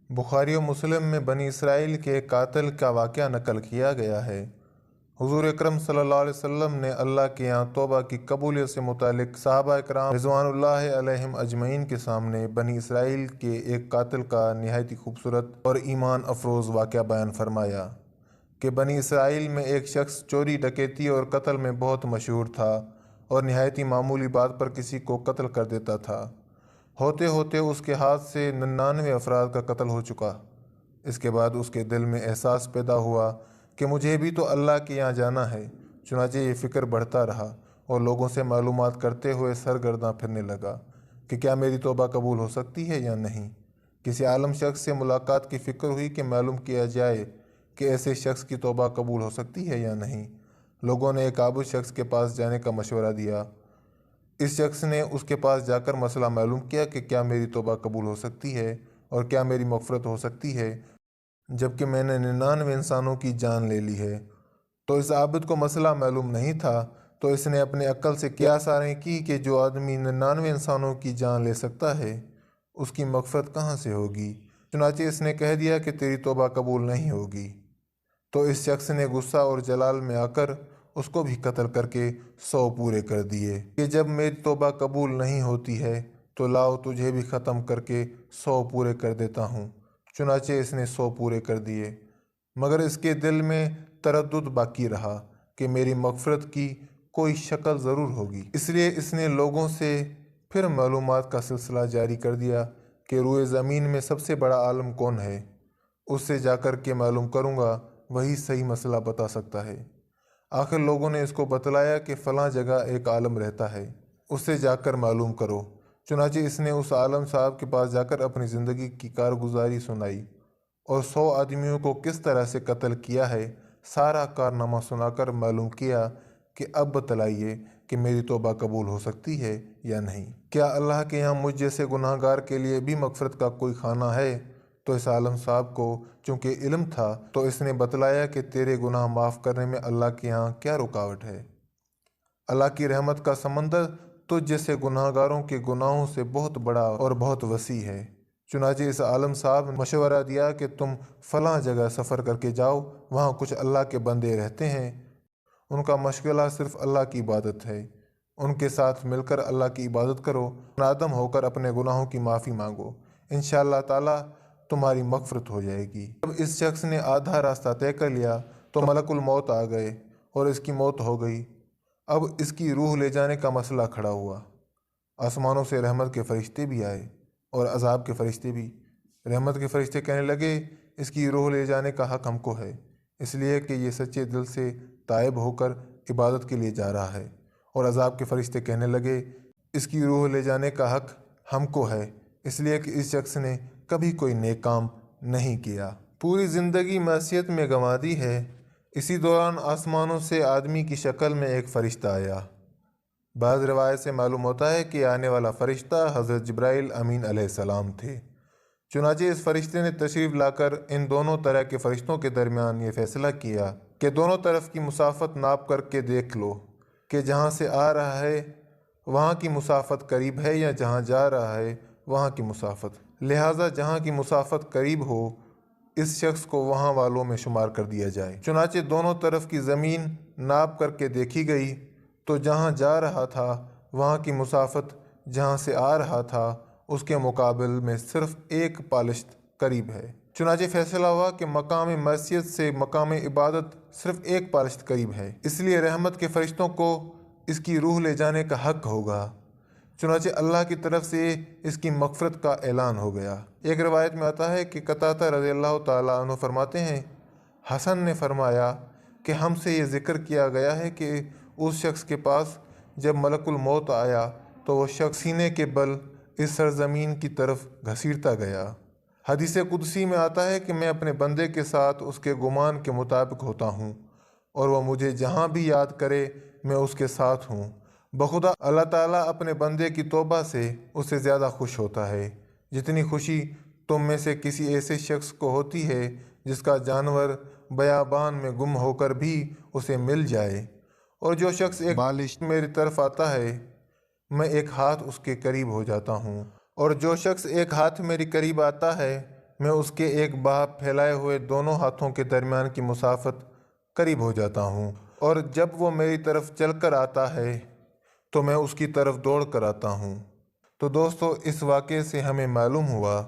بخاری و مسلم میں بنی اسرائیل کے قاتل کا واقعہ نقل کیا گیا ہے۔ حضور اکرم صلی اللہ علیہ وسلم نے اللہ کے یہاں توبہ کی قبولیت سے متعلق صحابہ اکرام رضوان اللہ علیہم اجمعین کے سامنے بنی اسرائیل کے ایک قاتل کا نہایت خوبصورت اور ایمان افروز واقعہ بیان فرمایا کہ بنی اسرائیل میں ایک شخص چوری، ڈکیتی اور قتل میں بہت مشہور تھا اور نہایت معمولی بات پر کسی کو قتل کر دیتا تھا۔ ہوتے ہوتے اس کے ہاتھ سے 99 افراد کا قتل ہو چکا۔ اس کے بعد اس کے دل میں احساس پیدا ہوا کہ مجھے بھی تو اللہ کے یہاں جانا ہے۔ چنانچہ یہ فکر بڑھتا رہا اور لوگوں سے معلومات کرتے ہوئے سرگرداں پھرنے لگا کہ کیا میری توبہ قبول ہو سکتی ہے یا نہیں۔ کسی عالم شخص سے ملاقات کی فکر ہوئی کہ معلوم کیا جائے کہ ایسے شخص کی توبہ قبول ہو سکتی ہے یا نہیں۔ لوگوں نے ایک عابد شخص کے پاس جانے کا مشورہ دیا۔ اس شخص نے اس کے پاس جا کر مسئلہ معلوم کیا کہ کیا میری توبہ قبول ہو سکتی ہے اور کیا میری مغفرت ہو سکتی ہے جبکہ میں نے 99 انسانوں کی جان لے لی ہے۔ تو اس عابد کو مسئلہ معلوم نہیں تھا، تو اس نے اپنے عقل سے کیا ساریں کی کہ جو آدمی 99 انسانوں کی جان لے سکتا ہے اس کی مغفرت کہاں سے ہوگی۔ چنانچہ اس نے کہہ دیا کہ تیری توبہ قبول نہیں ہوگی۔ تو اس شخص نے غصہ اور جلال میں آ کر اس کو بھی قتل کر کے 100 پورے کر دیے کہ جب میری توبہ قبول نہیں ہوتی ہے تو لاؤ تجھے بھی ختم کر کے 100 پورے کر دیتا ہوں۔ چنانچہ اس نے 100 پورے کر دیے، مگر اس کے دل میں تردد باقی رہا کہ میری مغفرت کی کوئی شکل ضرور ہوگی۔ اس لیے اس نے لوگوں سے پھر معلومات کا سلسلہ جاری کر دیا کہ روئے زمین میں سب سے بڑا عالم کون ہے، اس سے جا کر کے معلوم کروں گا، وہی صحیح مسئلہ بتا سکتا ہے۔ آخر لوگوں نے اس کو بتلایا کہ فلاں جگہ ایک عالم رہتا ہے، اس سے جا کر معلوم کرو۔ چنانچہ اس نے اس عالم صاحب کے پاس جا کر اپنی زندگی کی کارگزاری سنائی اور 100 آدمیوں کو کس طرح سے قتل کیا ہے سارا کارنامہ سنا کر معلوم کیا کہ اب بتلائیے کہ میری توبہ قبول ہو سکتی ہے یا نہیں۔ کیا اللہ کے یہاں مجھ جیسے گناہ گار کے لیے بھی مغفرت کا کوئی خانہ ہے؟ تو اس عالم صاحب کو چونکہ علم تھا تو اس نے بتلایا کہ تیرے گناہ معاف کرنے میں اللہ کے یہاں کیا رکاوٹ ہے۔ اللہ کی رحمت کا سمندر تجھ جیسے گناہ گاروں کے گناہوں سے بہت بڑا اور بہت وسیع ہے۔ چنانچہ اس عالم صاحب نے مشورہ دیا کہ تم فلاں جگہ سفر کر کے جاؤ، وہاں کچھ اللہ کے بندے رہتے ہیں، ان کا مشغلہ صرف اللہ کی عبادت ہے، ان کے ساتھ مل کر اللہ کی عبادت کرو، نادم ہو کر اپنے گناہوں کی معافی مانگو، انشاءاللہ تعالیٰ تمہاری مغفرت ہو جائے گی۔ جب اس شخص نے آدھا راستہ طے کر لیا تو ملک الموت آ گئے اور اس کی موت ہو گئی۔ اب اس کی روح لے جانے کا مسئلہ کھڑا ہوا۔ آسمانوں سے رحمت کے فرشتے بھی آئے اور عذاب کے فرشتے بھی۔ رحمت کے فرشتے کہنے لگے اس کی روح لے جانے کا حق ہم کو ہے، اس لیے کہ یہ سچے دل سے تائب ہو کر عبادت کے لیے جا رہا ہے، اور عذاب کے فرشتے کہنے لگے اس کی روح لے جانے کا حق ہم کو ہے، اس لیے کہ اس شخص نے کبھی کوئی نیک کام نہیں کیا، پوری زندگی معصیت میں گنوا دی ہے۔ اسی دوران آسمانوں سے آدمی کی شکل میں ایک فرشتہ آیا۔ بعض روایت سے معلوم ہوتا ہے کہ آنے والا فرشتہ حضرت جبرائیل امین علیہ السلام تھے۔ چنانچہ اس فرشتے نے تشریف لا کر ان دونوں طرح کے فرشتوں کے درمیان یہ فیصلہ کیا کہ دونوں طرف کی مسافت ناپ کر کے دیکھ لو کہ جہاں سے آ رہا ہے وہاں کی مسافت قریب ہے یا جہاں جا رہا ہے وہاں کی مسافت، لہٰذا جہاں کی مسافت قریب ہو اس شخص کو وہاں والوں میں شمار کر دیا جائے۔ چنانچہ دونوں طرف کی زمین ناپ کر کے دیکھی گئی تو جہاں جا رہا تھا وہاں کی مسافت جہاں سے آ رہا تھا اس کے مقابل میں صرف 1 پالشت قریب ہے۔ چنانچہ فیصلہ ہوا کہ مقام معصیت سے مقام عبادت صرف 1 پالشت قریب ہے، اس لیے رحمت کے فرشتوں کو اس کی روح لے جانے کا حق ہوگا۔ چنانچہ اللہ کی طرف سے اس کی مغفرت کا اعلان ہو گیا۔ ایک روایت میں آتا ہے کہ قطادہ رضی اللہ تعالیٰ عنہ فرماتے ہیں حسن نے فرمایا کہ ہم سے یہ ذکر کیا گیا ہے کہ اس شخص کے پاس جب ملک الموت آیا تو وہ شخص سینے کے بل اس سرزمین کی طرف گھسیٹتا گیا۔ حدیث قدسی میں آتا ہے کہ میں اپنے بندے کے ساتھ اس کے گمان کے مطابق ہوتا ہوں اور وہ مجھے جہاں بھی یاد کرے میں اس کے ساتھ ہوں۔ بخدا اللہ تعالیٰ اپنے بندے کی توبہ سے اس سے زیادہ خوش ہوتا ہے جتنی خوشی تم میں سے کسی ایسے شخص کو ہوتی ہے جس کا جانور بیابان میں گم ہو کر بھی اسے مل جائے، اور جو شخص ایک بالش میری طرف آتا ہے میں ایک ہاتھ اس کے قریب ہو جاتا ہوں، اور جو شخص ایک ہاتھ میری قریب آتا ہے میں اس کے ایک باہ پھیلائے ہوئے دونوں ہاتھوں کے درمیان کی مسافت قریب ہو جاتا ہوں، اور جب وہ میری طرف چل کر آتا ہے تو میں اس کی طرف دوڑ کر آتا ہوں۔ تو دوستو، اس واقعے سے ہمیں معلوم ہوا